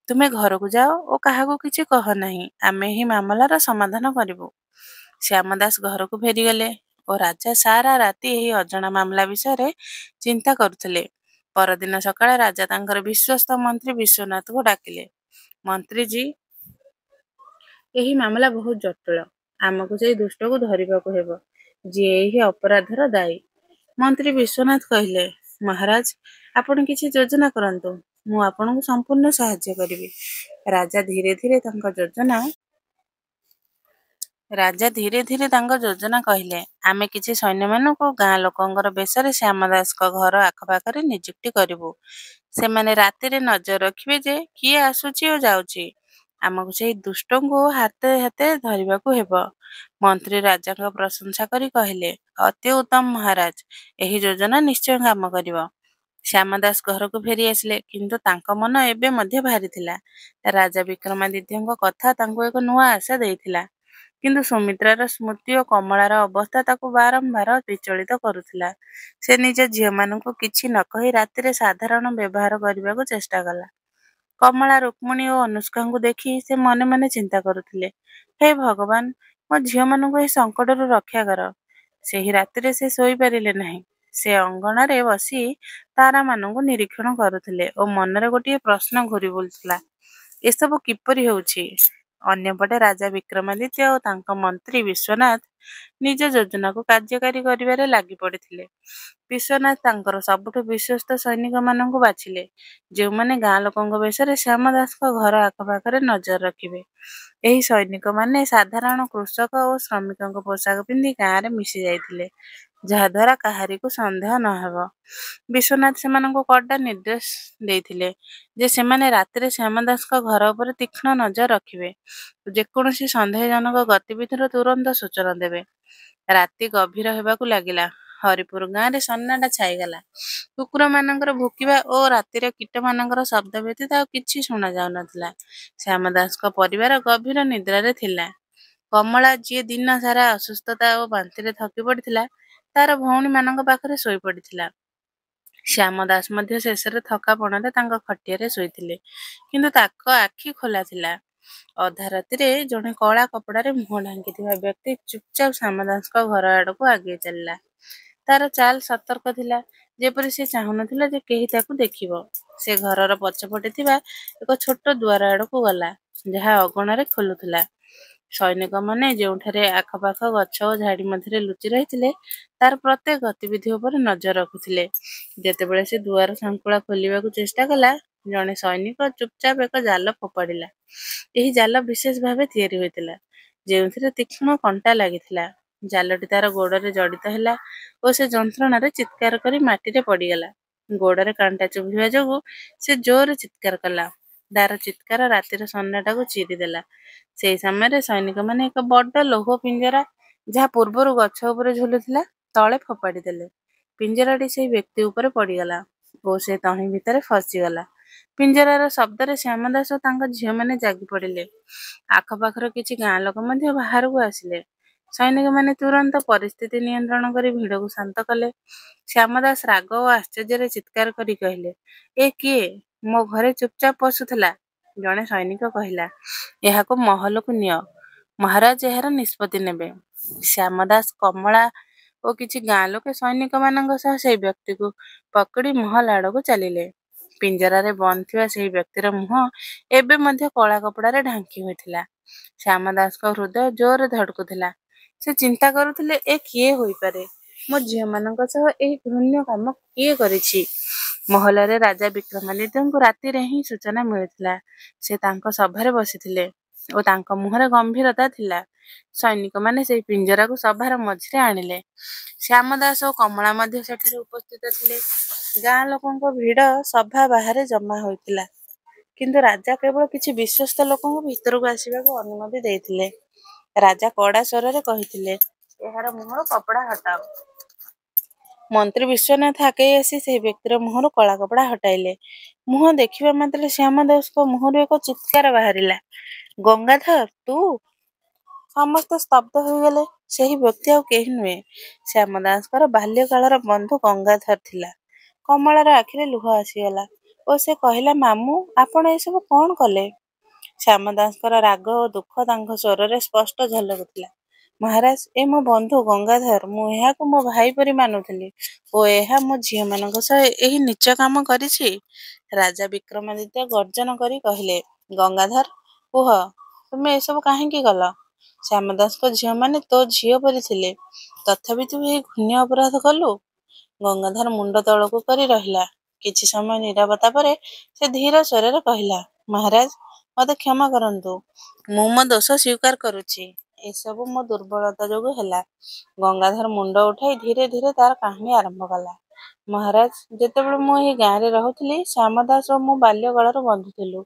ତୁମେ ଘରକୁ ଯାଅ ଓ କାହାକୁ କିଛି କହ ନାହିଁ। ଆମେ ଏହି ମାମଲାର ସମାଧାନ କରିବୁ। ଶ୍ୟାମଦାସ ଘରକୁ ଫେରିଗଲେ ଓ ରାଜା ସାରା ରାତି ଏହି ଅଜଣା ମାମଲା ବିଷୟରେ ଚିନ୍ତା କରୁଥିଲେ। ପରଦିନ ସକାଳେ ରାଜା ତାଙ୍କର ବିଶ୍ୱସ୍ତ ମନ୍ତ୍ରୀ ବିଶ୍ୱନାଥକୁ ଡାକିଲେ। ମନ୍ତ୍ରୀଜୀ, ଏହି ମାମଲା ବହୁତ ଜଟିଳ। ଆମକୁ ସେଇ ଦୁଷ୍ଟକୁ ଧରିବାକୁ ହେବ, ଯିଏ ଏହି ଅପରାଧର ଦାୟୀ। ମନ୍ତ୍ରୀ ବିଶ୍ୱନାଥ କହିଲେ, ମହାରାଜ, ଆପଣ କିଛି ଯୋଜନା କରନ୍ତୁ। ମୁଁ ଆପଣଙ୍କୁ ସମ୍ପୂର୍ଣ୍ଣ ସାହାଯ୍ୟ କରିବି। ରାଜା ଧୀରେ ଧୀରେ ତାଙ୍କ ଯୋଜନା କହିଲେ। ଆମେ କିଛି ସୈନ୍ୟମାନଙ୍କୁ ଗାଁ ଲୋକଙ୍କର ବେଶରେ ଶ୍ୟାମଦାସଙ୍କ ଘର ଆଖପାଖରେ ନିଯୁକ୍ତି କରିବୁ। ସେମାନେ ରାତିରେ ନଜର ରଖିବେ ଯେ କିଏ ଆସୁଛି ଓ ଯାଉଛି। ଆମକୁ ସେହି ଦୁଷ୍ଟଙ୍କୁ ହାତେ ହାତେ ଧରିବାକୁ ହେବ। ମନ୍ତ୍ରୀ ରାଜାଙ୍କ ପ୍ରଶଂସା କରି କହିଲେ, ଅତି ଉତ୍ତମ ମହାରାଜ, ଏହି ଯୋଜନା ନିଶ୍ଚୟ କାମ କରିବ। ଶ୍ୟାମଦାସ ଘରକୁ ଫେରି ଆସିଲେ, କିନ୍ତୁ ତାଙ୍କ ମନ ଏବେ ମଧ୍ୟ ଭାରି ଥିଲା। ରାଜା ବିକ୍ରମାଦିତ୍ୟଙ୍କ କଥା ତାଙ୍କୁ ଏକ ନୂଆ ଆଶା ଦେଇଥିଲା, କିନ୍ତୁ ସୁମିତ୍ରାର ସ୍ମୃତି ଓ କମଳାର ଅବସ୍ଥା ତାକୁ ବାରମ୍ବାର ବିଚଳିତ କରୁଥିଲା। ସେ ନିଜ ଝିଅମାନଙ୍କୁ କିଛି ନ କହି ରାତିରେ ସାଧାରଣ ବ୍ୟବହାର କରିବାକୁ ଚେଷ୍ଟା କଲା। କମଳା, ରୁକ୍ମିଣୀ ଓ ଅନୁଷ୍କାଙ୍କୁ ଦେଖି ସେ ମନେ ମନେ ଚିନ୍ତା କରୁଥିଲେ, ହେ ଭଗବାନ, ମୋ ଝିଅମାନଙ୍କୁ ଏହି ସଙ୍କଟରୁ ରକ୍ଷା କର। ସେହି ରାତିରେ ସେ ଶୋଇପାରିଲେ ନାହିଁ। ସେ ଅଙ୍ଗଣାରେ ବସି ତାରାମାନଙ୍କୁ ନିରୀକ୍ଷଣ କରୁଥିଲେ ଓ ମନରେ ଗୋଟିଏ ପ୍ରଶ୍ନ ଘୂରି ବୁଲୁଥିଲା, ଏସବୁ କିପରି ହେଉଛି? ଅନ୍ୟପଟେ ରାଜା ବିକ୍ରମାଦିତ୍ୟ ଓ ତାଙ୍କ ମନ୍ତ୍ରୀ ବିଶ୍ୱନାଥ ନିଜ ଯୋଜନାକୁ କାର୍ଯ୍ୟକାରୀ କରିବାରେ ଲାଗି ପଡ଼ିଥିଲେ। ବିଶ୍ୱନାଥ ତାଙ୍କର ସବୁଠୁ ବିଶ୍ୱସ୍ତ ସୈନିକମାନଙ୍କୁ ବାଛିଲେ, ଯେଉଁମାନେ ଗାଁ ଲୋକଙ୍କ ବେଶରେ ଶ୍ୟାମଦାସଙ୍କ ଘର ଆଖପାଖରେ ନଜର ରଖିବେ। ଏହି ସୈନିକମାନେ ସାଧାରଣ କୃଷକ ଓ ଶ୍ରମିକଙ୍କ ପୋଷାକ ପିନ୍ଧି ଗାଁରେ ମିଶି ଯାଇଥିଲେ, ଯାହାଦ୍ୱାରା କାହାରିକୁ ସନ୍ଦେହ ନ ହେବ। ବିଶ୍ୱନାଥ ସେମାନଙ୍କୁ କଡ଼ା ନିର୍ଦ୍ଦେଶ ଦେଇଥିଲେ ଯେ ସେମାନେ ରାତିରେ ଶ୍ୟାମଦାସଙ୍କ ଘର ଉପରେ ତୀକ୍ଷ୍ଣ ନଜର ରଖିବେ। ଯେକୌଣସି ସନ୍ଦେହଜନକ ଗତିବିଧିର ତୁରନ୍ତ ସୂଚନା ଦେବେ। ରାତି ଗଭୀର ହେବାକୁ ଲାଗିଲା। ହରିପୁର ଗାଁରେ ସନ୍ନାଟା ଛାଇଗଲା। କୁକୁରମାନଙ୍କର ଭୁକିବା ଓ ରାତିର କୀଟମାନଙ୍କର ଶବ୍ଦ ବ୍ୟତୀତ ଆଉ କିଛି ଶୁଣାଯାଉନଥିଲା। ଶ୍ୟାମଦାସଙ୍କ ପରିବାର ଗଭୀର ନିଦ୍ରାରେ ଥିଲା। କମଳା, ଯିଏ ଦିନ ସାରା ଅସୁସ୍ଥତା ଓ ବାନ୍ତିରେ ଥକି ପଡ଼ିଥିଲା, ତାର ଭଉଣୀମାନଙ୍କ ପାଖରେ ଶୋଇପଡ଼ିଥିଲା। ଶ୍ୟାମଦାସ ମଧ୍ୟ ଶେଷରେ ଥକାପଣରେ ତାଙ୍କ ଖଟିଆରେ ଶୋଇଥିଲେ, କିନ୍ତୁ ତାଙ୍କ ଆଖି ଖୋଲା ଥିଲା। ଅଧା ରାତିରେ ଜଣେ କଳା କପଡ଼ାରେ ମୁହଁ ଢାଙ୍କିଥିବା ବ୍ୟକ୍ତି ଚୁପଚାପ ଶ୍ୟାମଦାସଙ୍କ ଘର ଆଡ଼କୁ ଆଗେଇ ଚାଲିଲା। ତାର ଚାଲ ସତର୍କ ଥିଲା, ଯେପରି ସେ ଚାହୁଁନଥିଲା ଯେ କେହି ତାକୁ ଦେଖିବ। ସେ ଘରର ପଛପଟେ ଥିବା ଏକ ଛୋଟ ଦୁଆର ଆଡ଼କୁ ଗଲା, ଯାହା ଅଗଣାରେ ଖୋଲୁଥିଲା। ସୈନିକମାନେ ଯେଉଁଠାରେ ଆଖପାଖ ଗଛ ଓ ଝାଡ଼ି ମଧ୍ୟରେ ଲୁଚି ରହିଥିଲେ, ତାର ପ୍ରତ୍ୟେକ ଗତିବିଧି ଉପରେ ନଜର ରଖୁଥିଲେ। ଯେତେବେଳେ ସେ ଦୁଆର ଶଙ୍କୁଳା ଖୋଲିବାକୁ ଚେଷ୍ଟା କଲା, ଜଣେ ସୈନିକ ଚୁପଚାପ ଏକ ଜାଲ ଫୋପାଡ଼ିଲା। ଏହି ଜାଲ ବିଶେଷ ଭାବେ ତିଆରି ହୋଇଥିଲା, ଯେଉଁଥିରେ ତୀକ୍ଷ୍ଣ କଣ୍ଟା ଲାଗିଥିଲା। ଜାଲଟି ତାର ଗୋଡ଼ରେ ଜଡ଼ିତ ହେଲା ଓ ସେ ଯନ୍ତ୍ରଣାରେ ଚିତ୍କାର କରି ମାଟିରେ ପଡ଼ିଗଲା। ଗୋଡ଼ରେ କାଣ୍ଟା ଚୁଭିବା ଯୋଗୁଁ ସେ ଜୋରରେ ଚିତ୍କାର କଲା। ତାର ଚିତ୍କାର ରାତିର ସନ୍ନାଟାକୁ ଚିରିଦେଲା। ସେହି ସମୟରେ ସୈନିକମାନେ ଏକ ବଡ଼ ଲୌହ ପିଞ୍ଜରା, ଯାହା ପୂର୍ବରୁ ଗଛ ଉପରେ ଝୁଲୁଥିଲା, ତଳେ ଫୋପାଡ଼ି ଦେଲେ। ପିଞ୍ଜରାଟି ସେହି ବ୍ୟକ୍ତି ଉପରେ ପଡ଼ିଗଲା ଓ ସେ ତହିଁ ଭିତରେ ଫସିଗଲା। ପିଞ୍ଜରାର ଶବ୍ଦରେ ଶ୍ୟାମଦାସ ଓ ତାଙ୍କ ଝିଅମାନେ ଜାଗି ପଡ଼ିଲେ। ଆଖପାଖର କିଛି ଗାଁ ଲୋକ ମଧ୍ୟ ବାହାରକୁ ଆସିଲେ। ସୈନିକମାନେ ତୁରନ୍ତ ପରିସ୍ଥିତି ନିୟନ୍ତ୍ରଣ କରି ଭିଡ଼କୁ ଶାନ୍ତ କଲେ। ଶ୍ୟାମଦାସ ରାଗ ଓ ଆଶ୍ଚର୍ଯ୍ୟରେ ଚିତ୍କାର କରି କହିଲେ, ଏ କିଏ? ମୋ ଘରେ ଚୁପଚାପ ପଶୁଥିଲା। ଜଣେ ସୈନିକ କହିଲା, ଏହାକୁ ମହଲକୁ ନିଅ। ମହାରାଜ ଏହାର ନିଷ୍ପତ୍ତି ନେବେ। ଶ୍ୟାମଦାସ, କମଳା ଓ କିଛି ଗାଁ ଲୋକେ ସୈନିକମାନଙ୍କ ସହ ସେହି ବ୍ୟକ୍ତିକୁ ପକଡ଼ି ମହଲ ଆଡ଼କୁ ଚାଲିଲେ। ପିଞ୍ଜରାରେ ବନ୍ଦ ଥିବା ସେହି ବ୍ୟକ୍ତିର ମୁହଁ ଏବେ ମଧ୍ୟ କଳା କପଡ଼ାରେ ଢାଙ୍କି ହୋଇଥିଲା। ଶ୍ୟାମଦାସଙ୍କ ହୃଦୟ ଜୋରରେ ଧଡ଼କୁଥିଲା। ସେ ଚିନ୍ତା କରୁଥିଲେ, ଏ କିଏ ହୋଇପାରେ? ମୋ ଝିଅମାନଙ୍କ ସହ ଏହି ଘୃଣ୍ୟ କାମ କିଏ କରିଛି? ମହଲରେ ରାଜା ବିକ୍ରମାଦିତ୍ୟଙ୍କୁ ରାତିରେ ହିଁ ସୂଚନା ମିଳିଥିଲା। ସେ ତାଙ୍କ ସଭାରେ ବସିଥିଲେ ଓ ତାଙ୍କ ମୁହଁରେ ଗମ୍ଭୀରତା ଥିଲା। ସୈନିକମାନେ ସେହି ପିଞ୍ଜରାକୁ ସଭାର ମଝିରେ ଆଣିଲେ। ଶ୍ୟାମଦାସ ଓ କମଳା ମଧ୍ୟ ସେଠାରେ ଉପସ୍ଥିତ ଥିଲେ। ଗାଁ ଲୋକଙ୍କ ଭିଡ଼ ସଭା ବାହାରେ ଜମା ହୋଇଥିଲା, କିନ୍ତୁ ରାଜା କେବଳ କିଛି ବିଶ୍ୱସ୍ତ ଲୋକଙ୍କୁ ଭିତରକୁ ଆସିବାକୁ ଅନୁମତି ଦେଇଥିଲେ। ରାଜା କଡ଼ା ସ୍ୱରରେ କହିଥିଲେ, ଏହାର ମୁହଁରୁ କପଡ଼ା ହଟାଅ। ମନ୍ତ୍ରୀ ବିଶ୍ୱନାଥ ଆଗେଇ ଆସି ସେହି ବ୍ୟକ୍ତିର ମୁହଁରୁ କଳା କପଡ଼ା ହଟାଇଲେ। ମୁହଁ ଦେଖିବା ମାତ୍ରେ ଶ୍ୟାମଦାସଙ୍କ ମୁହଁରୁ ଏକ ଚିତ୍କାର ବାହାରିଲା, ଗଙ୍ଗାଧର, ତୁ? ସମସ୍ତେ ସ୍ତବ୍ଧ ହୋଇଗଲେ। ସେହି ବ୍ୟକ୍ତି ଆଉ କେହି ନୁହେଁ, ଶ୍ୟାମ ଦାସଙ୍କର ବାଲ୍ୟକାଳର ବନ୍ଧୁ ଗଙ୍ଗାଧର ଥିଲା। କମଳାର ଆଖିରେ ଲୁହ ଆସିଗଲା ଓ ସେ କହିଲା, ମାମୁଁ, ଆପଣ ଏସବୁ କ'ଣ କଲେ? ଶ୍ୟାମ ଦାସଙ୍କର ରାଗ ଓ ଦୁଃଖ ତାଙ୍କ ସ୍ୱରରେ ସ୍ପଷ୍ଟ ଝଲକୁଥିଲା। ମହାରାଜ, ଏ ମୋ ବନ୍ଧୁ ଗଙ୍ଗାଧର। ମୁଁ ଏହାକୁ ମୋ ଭାଇ ପରି ମାନୁଥିଲି ଓ ଏହା ମୋ ଝିଅମାନଙ୍କ ସହ ଏହି ନୀଚ କାମ କରିଛି। ରାଜା ବିକ୍ରମାଦିତ୍ୟ ଗର୍ଜନ କରି କହିଲେ, ଗଙ୍ଗାଧର, କୁହ, ତୁମେ ଏସବୁ କାହିଁକି କଲ? ଶ୍ୟାମଦାସଙ୍କ ଝିଅମାନେ ତୋ ଝିଅ ପରି ଥିଲେ, ତଥାପି ତୁ ଏହି ଘୃଣ୍ୟ ଅପରାଧ କଲୁ? ଗଙ୍ଗାଧର ମୁଣ୍ଡ ତଳକୁ କରି ରହିଲା। କିଛି ସମୟ ନୀରବତା ପରେ ସେ ଧୀର ସ୍ୱରରେ କହିଲା, ମହାରାଜ, ମୋତେ କ୍ଷମା କରନ୍ତୁ। ମୁଁ ମୋ ଦୋଷ ସ୍ୱୀକାର କରୁଛି। ଏସବୁ ମୋ ଦୁର୍ବଳତା ଯୋଗୁଁ ହେଲା। ଗଙ୍ଗାଧର ମୁଣ୍ଡ ଉଠାଇ ଧୀରେ ଧୀରେ ତାର କାହାଣୀ ଆରମ୍ଭ କଲା। ମହାରାଜ, ଯେତେବେଳେ ମୁଁ ଏହି ଗାଁରେ ରହୁଥିଲି, ଶ୍ୟାମ ଦାସ ଓ ମୁଁ ବାଲ୍ୟକାଳର ବନ୍ଧୁ ଥିଲୁ।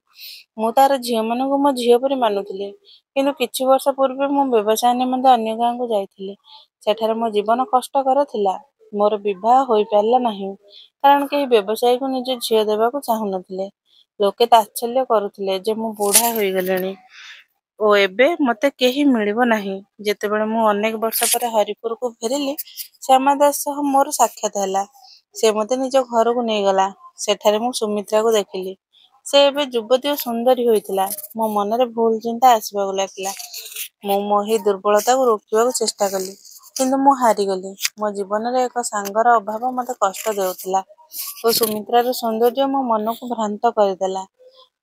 ମୁଁ ତାର ଝିଅମାନଙ୍କୁ ମୋ ଝିଅ ପରି ମାନୁଥିଲି। କିନ୍ତୁ କିଛି ବର୍ଷ ପୂର୍ବେ ମୁଁ ବ୍ୟବସାୟ ନିମନ୍ତେ ଅନ୍ୟ ଗାଁକୁ ଯାଇଥିଲି। ସେଠାରେ ମୋ ଜୀବନ କଷ୍ଟକର ଥିଲା। ମୋର ବିବାହ ହୋଇପାରିଲା ନାହିଁ, କାରଣ କେହି ବ୍ୟବସାୟୀକୁ ନିଜ ଝିଅ ଦେବାକୁ ଚାହୁଁନଥିଲେ। ଲୋକେ ତାଚ୍ଛଲ୍ୟ କରୁଥିଲେ ଯେ ମୁଁ ବୁଢ଼ା ହୋଇଗଲିଣି ଓ ଏବେ ମୋତେ କେହି ମିଳିବ ନାହିଁ। ଯେତେବେଳେ ମୁଁ ଅନେକ ବର୍ଷ ପରେ ହରିପୁରକୁ ଫେରିଲି, ଶ୍ୟାମ ଦାସ ସହ ମୋର ସାକ୍ଷାତ ହେଲା। ସେ ମୋତେ ନିଜ ଘରକୁ ନେଇଗଲା। ସେଠାରେ ମୁଁ ସୁମିତ୍ରାକୁ ଦେଖିଲି। ସେ ଏବେ ଯୁବତୀ ଓ ସୁନ୍ଦରୀ ହୋଇଥିଲା। ମୋ ମନରେ ଭୁଲ ଚିନ୍ତା ଆସିବାକୁ ଲାଗିଲା। ମୁଁ ମୋ ଏହି ଦୁର୍ବଳତାକୁ ରୋକିବାକୁ ଚେଷ୍ଟା କଲି, କିନ୍ତୁ ମୁଁ ହାରିଗଲି। ମୋ ଜୀବନରେ ଏକ ସାଙ୍ଗର ଅଭାବ ମୋତେ କଷ୍ଟ ଦେଉଥିଲା ଓ ସୁମିତ୍ରାର ସୌନ୍ଦର୍ଯ୍ୟ ମୋ ମନକୁ ଭ୍ରାନ୍ତ କରିଦେଲା।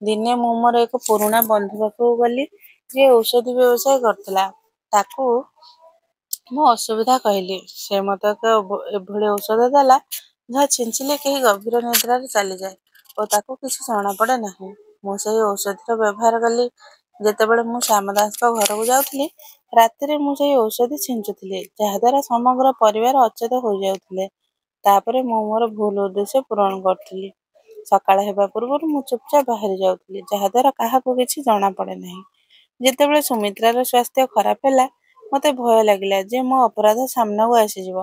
ଦିନେ ମୁଁ ମୋର ଏକ ପୁରୁଣା ବନ୍ଧୁ ପାଖକୁ ଗଲି, ଯିଏ ଔଷଧି ବ୍ୟବସାୟ କରୁଥିଲା। ତାକୁ ମୁଁ ଅସୁବିଧା କହିଲି। ସେ ମୋତେ ଏଭଳି ଔଷଧ ଦେଲା, ଯାହା ଛିଞ୍ଚିଲେ କେହି ଗଭୀର ନିଦ୍ରାରେ ଚାଲିଯାଏ ଓ ତାକୁ କିଛି ଜଣାପଡ଼େ ନାହିଁ। ମୁଁ ସେହି ଔଷଧିର ବ୍ୟବହାର କଲି। ଯେତେବେଳେ ମୁଁ ଶ୍ୟାମ ଦାସଙ୍କ ଘରକୁ ଯାଉଥିଲି, ରାତିରେ ମୁଁ ସେହି ଔଷଧି ଛିଞ୍ଚୁଥିଲି, ଯାହାଦ୍ୱାରା ସମଗ୍ର ପରିବାର ଅଚେତ ହୋଇଯାଉଥିଲେ। ତାପରେ ମୁଁ ମୋର ଭୁଲ ଉଦ୍ଦେଶ୍ୟ ପୂରଣ କରୁଥିଲି। ସକାଳ ହେବା ପୂର୍ବରୁ ମୁଁ ଚୁପଚାପ ବାହାରି ଯାଉଥିଲି, ଯାହାଦ୍ୱାରା କାହାକୁ କିଛି ଜଣାପଡ଼େ ନାହିଁ। ଯେତେବେଳେ ସୁମିତ୍ରାର ସ୍ୱାସ୍ଥ୍ୟ ଖରାପ ହେଲା, ମୋତେ ଭୟ ଲାଗିଲା ଯେ ମୋ ଅପରାଧ ସାମ୍ନାକୁ ଆସିଯିବ।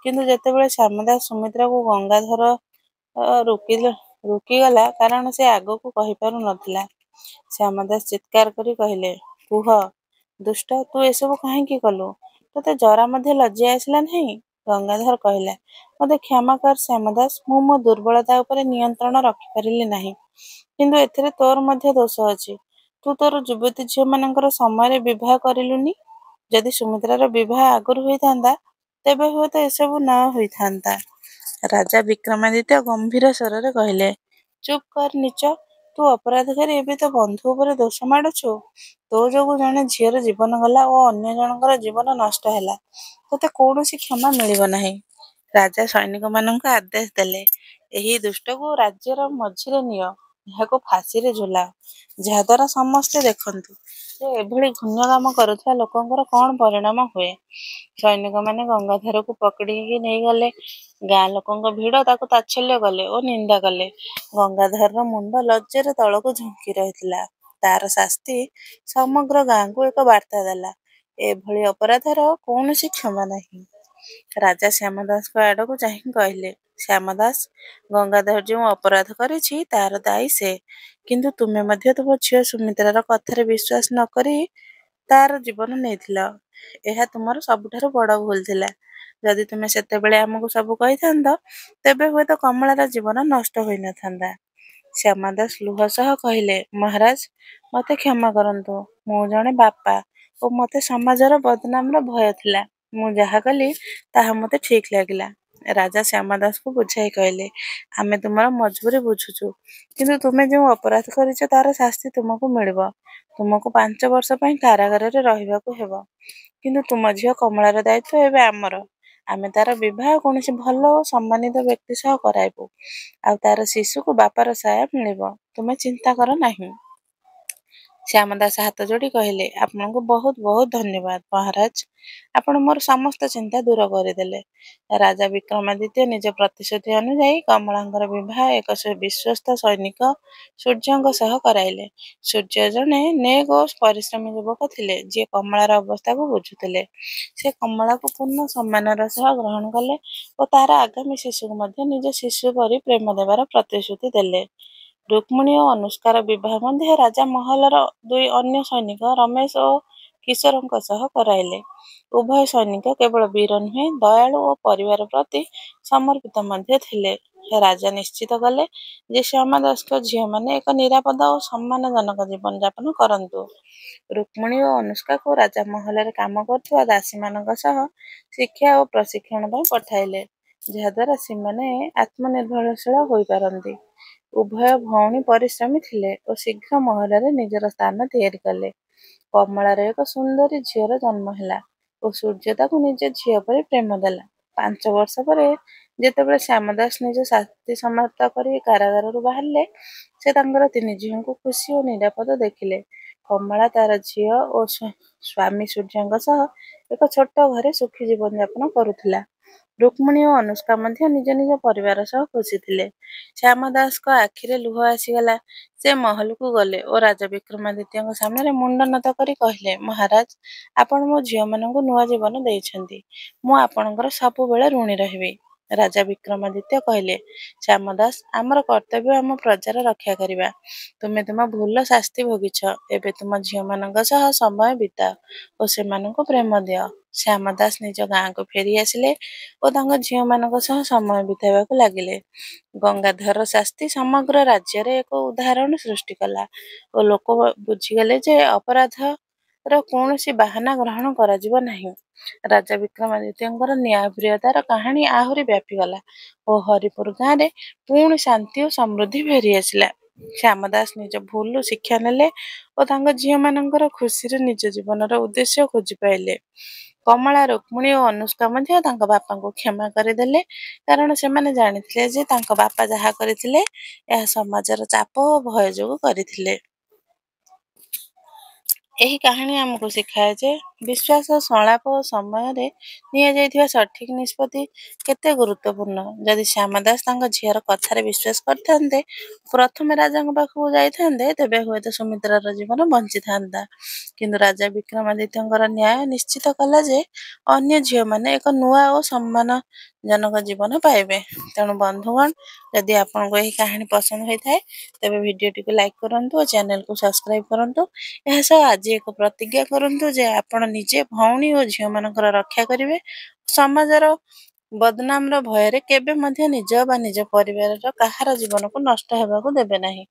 କିନ୍ତୁ ଯେତେବେଳେ ଶ୍ୟାମ ଦାସ ସୁମିତ୍ରାକୁ ଗଙ୍ଗାଧର ରୋକିଗଲା, କାରଣ ସେ ଆଗକୁ କହିପାରୁ ନଥିଲା। ଶ୍ୟାମ ଦାସ ଚିତ୍କାର କରି କହିଲେ, କୁହ, ଦୁଷ୍ଟ, ତୁ ଏସବୁ କାହିଁକି କଲୁ? ତୋତେ ଜରା ମଧ୍ୟ ଲଜ୍ଜା ଆସିଲା ନାହିଁ? ଗଙ୍ଗାଧର କହିଲା, ମୋତେ କ୍ଷମା କର ଶ୍ୟାମ ଦାସ। ମୁଁ ମୋ ଦୁର୍ବଳତା ଉପରେ ନିୟନ୍ତ୍ରଣ ରଖିପାରିଲି ନାହିଁ। କିନ୍ତୁ ଏଥିରେ ତୋର ମଧ୍ୟ ଦୋଷ ଅଛି। ତୁ ତୋର ଯୁବତୀ ଝିଅମାନଙ୍କର ସମୟରେ ବିବାହ କରିଲୁନି। ଯଦି ସୁମିତ୍ରାର ବିବାହ ଆଗରୁ ହୋଇଥାନ୍ତା, ତେବେ ହୁଏତ ଏସବୁ ନ ହୋଇଥାନ୍ତା। ରାଜା ବିକ୍ରମାଦିତ୍ୟ ଗମ୍ଭୀର ସ୍ୱରରେ କହିଲେ, ଚୁପ୍ କର ନୀଚ। ତୁ ଅପରାଧ କରି ଏବେ ତୋ ବନ୍ଧୁ ଉପରେ ଦୋଷ ମାଡ଼ୁଛୁ। ତୋ ଯୋଗୁଁ ଜଣେ ଝିଅର ଜୀବନ ଗଲା ଓ ଅନ୍ୟ ଜଣଙ୍କର ଜୀବନ ନଷ୍ଟ ହେଲା। ତୋତେ କୌଣସି କ୍ଷମା ମିଳିବ ନାହିଁ। ରାଜା ସୈନିକମାନଙ୍କୁ ଆଦେଶ ଦେଲେ, ଏହି ଦୁଷ୍ଟକୁ ରାଜ୍ୟର ମଝିରେ ନିଅ। ଏହାକୁ ଫାଶୀରେ ଝୁଲାଅ, ଯାହାଦ୍ୱାରା ସମସ୍ତେ ଦେଖନ୍ତୁ ଯେ ଏଭଳି ଘୃଣ୍ୟ କାମ କରୁଥିବା ଲୋକଙ୍କର କ'ଣ ପରିଣାମ ହୁଏ। ସୈନିକମାନେ ଗଙ୍ଗାଧରକୁ ପକଡ଼ିକି ନେଇଗଲେ। ଗାଁ ଲୋକଙ୍କ ଭିଡ଼ ତାକୁ ତାଚ୍ଛଲ୍ୟ କଲେ ଓ ନିନ୍ଦା କଲେ। ଗଙ୍ଗାଧରର ମୁଣ୍ଡ ଲଜ୍ଜାରେ ତଳକୁ ଝୁଙ୍କି ରହିଥିଲା। ତାର ଶାସ୍ତି ସମଗ୍ର ଗାଁକୁ ଏକ ବାର୍ତ୍ତା ଦେଲା, ଏଭଳି ଅପରାଧର କୌଣସି କ୍ଷମା ନାହିଁ। ରାଜା ଶ୍ୟାମ ଦାସଙ୍କ ଆଡ଼କୁ ଚାହିଁ କହିଲେ, ଶ୍ୟାମ ଦାସ, ଗଙ୍ଗାଧର ଯେଉଁ ଅପରାଧ କରିଛି, ତାର ଦାୟୀ ସେ। କିନ୍ତୁ ତୁମେ ମଧ୍ୟ ତୁମ ଝିଅ ସୁମିତ୍ରାର କଥାରେ ବିଶ୍ୱାସ ନ କରି ତାର ଜୀବନ ନେଇଥିଲ। ଏହା ତୁମର ସବୁଠାରୁ ବଡ଼ ଭୁଲ ଥିଲା। ଯଦି ତୁମେ ସେତେବେଳେ ଆମକୁ ସବୁ କହିଥାନ୍ତ, ତେବେ ହୁଏତ କମଳାର ଜୀବନ ନଷ୍ଟ ହୋଇନଥାନ୍ତା। ଶ୍ୟାମ ଦାସ ଲୁହ ସହ କହିଲେ, ମହାରାଜ, ମୋତେ କ୍ଷମା କରନ୍ତୁ। ମୁଁ ଜଣେ ବାପା ଓ ମୋତେ ସମାଜର ବଦନାମର ଭୟ ଥିଲା। ମୁଁ ଯାହା କଲି ତାହା ମୋତେ ଠିକ୍ ଲାଗିଲା। ରାଜା ଶ୍ୟାମ ଦାସଙ୍କୁ ବୁଝାଇ କହିଲେ, ଆମେ ତୁମର ମଜବୁରି ବୁଝୁଛୁ, କିନ୍ତୁ ତୁମେ ଯେଉଁ ଅପରାଧ କରିଛ ତାର ଶାସ୍ତି ତୁମକୁ ମିଳିବ। ତୁମକୁ 5 ବର୍ଷ ପାଇଁ କାରାଗାରରେ ରହିବାକୁ ହେବ। କିନ୍ତୁ ତୁମ ଝିଅ କମଳାର ଦାୟିତ୍ୱ ଏବେ ଆମର। ଆମେ ତାର ବିବାହ କୌଣସି ଭଲ ଓ ସମ୍ମାନିତ ବ୍ୟକ୍ତି ସହ କରାଇବୁ, ଆଉ ତାର ଶିଶୁକୁ ବାପାର ସାୟା ମିଳିବ। ତୁମେ ଚିନ୍ତା କର ନାହିଁ। ଶ୍ୟାମ ଦାସ ହାତ ଯୋଡ଼ି କହିଲେ, ଆପଣଙ୍କୁ ବହୁତ ବହୁତ ଧନ୍ୟବାଦ ମହାରାଜ। ଆପଣ ମୋର ସମସ୍ତ ଚିନ୍ତା ଦୂର କରିଦେଲେ। ରାଜା ବିକ୍ରମାଦିତ୍ୟ ନିଜ ପ୍ରତିଶ୍ରୁତି ଅନୁଯାୟୀ କମଳାଙ୍କର ବିବାହ ଏକ ବିଶ୍ୱସ୍ତ ସୈନିକ ସୂର୍ଯ୍ୟଙ୍କ ସହ କରାଇଲେ। ସୂର୍ଯ୍ୟ ଜଣେ ନେକ ଓ ପରିଶ୍ରମୀ ଯୁବକ ଥିଲେ, ଯିଏ କମଳାର ଅବସ୍ଥାକୁ ବୁଝୁଥିଲେ। ସେ କମଳାକୁ ପୂର୍ଣ୍ଣ ସମ୍ମାନର ସହ ଗ୍ରହଣ କଲେ ଓ ତାର ଆଗାମୀ ଶିଶୁକୁ ମଧ୍ୟ ନିଜ ଶିଶୁ ପରି ପ୍ରେମ ଦେବାର ପ୍ରତିଶ୍ରୁତି ଦେଲେ। ରୁକ୍ମିଣୀ ଓ ଅନୁଷ୍କାର ବିବାହ ମଧ୍ୟ ରାଜା ମହଲର 2 ଅନ୍ୟ ସୈନିକ ରମେଶ ଓ କିଶୋରଙ୍କ ସହ କରାଇଲେ। ଉଭୟ ସୈନିକ କେବଳ ବୀର ନୁହେଁ, ଦୟାଳୁ ଓ ପରିବାର ପ୍ରତି ସମର୍ପିତ ମଧ୍ୟ ଥିଲେ। ରାଜା ନିଶ୍ଚିତ କଲେ ଯେ ଶ୍ୟାମାଦାସଙ୍କ ଝିଅମାନେ ଏକ ନିରାପଦ ଓ ସମ୍ମାନଜନକ ଜୀବନଯାପନ କରନ୍ତୁ। ରୁକ୍ମିଣୀ ଓ ଅନୁଷ୍କାକୁ ରାଜମହଲରେ କାମ କରୁଥିବା ଦାସୀମାନଙ୍କ ସହ ଶିକ୍ଷା ଓ ପ୍ରଶିକ୍ଷଣ ପାଇଁ ପଠାଇଲେ, ଯାହାଦ୍ୱାରା ସେମାନେ ଆତ୍ମନିର୍ଭରଶୀଳ ହୋଇପାରନ୍ତି। ଉଭୟ ଭଉଣୀ ପରିଶ୍ରମୀ ଥିଲେ ଓ ଶୀଘ୍ର ମହଲରେ ନିଜର ସ୍ଥାନ ତିଆରି କଲେ। କମଳାର ଏକ ସୁନ୍ଦରୀ ଝିଅର ଜନ୍ମ ହେଲା ଓ ସୂର୍ଯ୍ୟ ତାକୁ ନିଜ ଝିଅ ପରି ପ୍ରେମ ଦେଲା। 5 ବର୍ଷ ପରେ ଯେତେବେଳେ ଶ୍ୟାମଦାସ ନିଜ ଶାସ୍ତି ସମାପ୍ତ କରି କାରାଗାରରୁ ବାହାରିଲେ, ସେ ତାଙ୍କର 3 ଝିଅଙ୍କୁ ଖୁସି ଓ ନିରାପଦ ଦେଖିଲେ। କମଳା ତାର ଝିଅ ଓ ସ୍ୱାମୀ ସୂର୍ଯ୍ୟଙ୍କ ସହ ଏକ ଛୋଟ ଘରେ ସୁଖୀ ଜୀବନଯାପନ କରୁଥିଲା। ରୁକ୍ମିଣୀ ଓ ଅନୁଷ୍କା ମଧ୍ୟ ନିଜ ନିଜ ପରିବାର ସହ ଖୁସି ଥିଲେ। ଶ୍ୟାମଦାସଙ୍କ ଆଖିରେ ଲୁହ ଆସିଗଲା। ସେ ମହଲକୁ ଗଲେ ଓ ରାଜା ବିକ୍ରମାଦିତ୍ୟଙ୍କ ସାମ୍ନାରେ ମୁଣ୍ଡ ନତ କରି କହିଲେ, ମହାରାଜ, ଆପଣ ମୋ ଝିଅମାନଙ୍କୁ ନୂଆ ଜୀବନ ଦେଇଛନ୍ତି। ମୁଁ ଆପଣଙ୍କର ସବୁବେଳେ ଋଣୀ ରହିବି। ରାଜା ବିକ୍ରମାଦିତ୍ୟ କହିଲେ, ଶ୍ୟାମଦାସ, ଆମର କର୍ତ୍ତବ୍ୟ ଆମ ପ୍ରଜାର ରକ୍ଷା କରିବା। ତୁମେ ତୁମ ଭୁଲର ଶାସ୍ତି ଭୋଗିଛ। ଏବେ ତୁମ ଝିଅମାନଙ୍କ ସହ ସମୟ ବିତାଅ ଓ ସେମାନଙ୍କୁ ପ୍ରେମ ଦିଅ। ଶ୍ୟାମଦାସ ନିଜ ଗାଁକୁ ଫେରି ଆସିଲେ ଓ ତାଙ୍କ ଝିଅମାନଙ୍କ ସହ ସମୟ ବିତାଇବାକୁ ଲାଗିଲେ। ଗଙ୍ଗାଧରର ଶାସ୍ତି ସମଗ୍ର ରାଜ୍ୟରେ ଏକ ଉଦାହରଣ ସୃଷ୍ଟି କଲା ଓ ଲୋକ ବୁଝିଗଲେ ଯେ ଅପରାଧର କୌଣସି ବାହାନା ଗ୍ରହଣ କରାଯିବ ନାହିଁ। ରାଜା ବିକ୍ରମାଦିତ୍ୟଙ୍କର ନ୍ୟାୟପ୍ରିୟତାର କାହାଣୀ ଆହୁରି ବ୍ୟାପିଗଲା ଓ ହରିପୁର ଗାଁରେ ପୁଣି ଶାନ୍ତି ଓ ସମୃଦ୍ଧି ଫେରିଆସିଲା। ଶ୍ୟାମଦାସ ନିଜ ଭୁଲରୁ ଶିକ୍ଷା ନେଲେ ଓ ତାଙ୍କ ଝିଅମାନଙ୍କର ଖୁସିରେ ନିଜ ଜୀବନର ଉଦ୍ଦେଶ୍ୟ ଖୋଜି ପାଇଲେ। କମଳା, ରୁକ୍ମିଣୀ ଓ ଅନୁଷ୍କା ମଧ୍ୟ ତାଙ୍କ ବାପାଙ୍କୁ କ୍ଷମା କରିଦେଲେ, କାରଣ ସେମାନେ ଜାଣିଥିଲେ ଯେ ତାଙ୍କ ବାପା ଯାହା କରିଥିଲେ ଏହା ସମାଜର ଚାପ ଓ ଭୟ ଯୋଗୁଁ କରିଥିଲେ। ଏହି କାହାଣୀ ଆମକୁ ଶିଖାଏ ଯେ ବିଶ୍ୱାସ, ସଂଳାପ ଓ ସମୟରେ ନିଆଯାଇଥିବା ସଠିକ୍ ନିଷ୍ପତ୍ତି କେତେ ଗୁରୁତ୍ୱପୂର୍ଣ୍ଣ। ଯଦି ଶ୍ୟାମଦାସ ତାଙ୍କ ଝିଅର କଥାରେ ବିଶ୍ୱାସ କରିଥାନ୍ତେ, ପ୍ରଥମେ ରାଜାଙ୍କ ପାଖକୁ ଯାଇଥାନ୍ତେ, ତେବେ ହୁଏତ ସୁମିତ୍ରାର ଜୀବନ ବଞ୍ଚିଥାନ୍ତା। କିନ୍ତୁ ରାଜା ବିକ୍ରମାଦିତ୍ୟଙ୍କର ନ୍ୟାୟ ନିଶ୍ଚିତ କଲା ଯେ ଅନ୍ୟ ଝିଅମାନେ ଏକ ନୂଆ ଓ ସମ୍ମାନଜନକ ଜୀବନ ପାଇବେ। ତେଣୁ ବନ୍ଧୁଗଣ, ଯଦି ଆପଣଙ୍କୁ ଏହି କାହାଣୀ ପସନ୍ଦ ହୋଇଥାଏ, ତେବେ ଭିଡ଼ିଓଟିକୁ ଲାଇକ୍ କରନ୍ତୁ ଓ ଚ୍ୟାନେଲକୁ ସବସ୍କ୍ରାଇବ୍ କରନ୍ତୁ। ଏହା ସହ ଆଜି ଏକ ପ୍ରତିଜ୍ଞା କରନ୍ତୁ ଯେ ଆପଣ ନିଜେ, ଭଉଣୀ ଓ ଝିଅମାନଙ୍କର ରକ୍ଷା କରିବେ। ସମାଜର ବଦନାମର ଭୟରେ କେବେ ମଧ୍ୟ ନିଜ ବା ନିଜ ପରିବାରର କାହାର ଜୀବନକୁ ନଷ୍ଟ ହେବାକୁ ଦେବେ ନାହିଁ।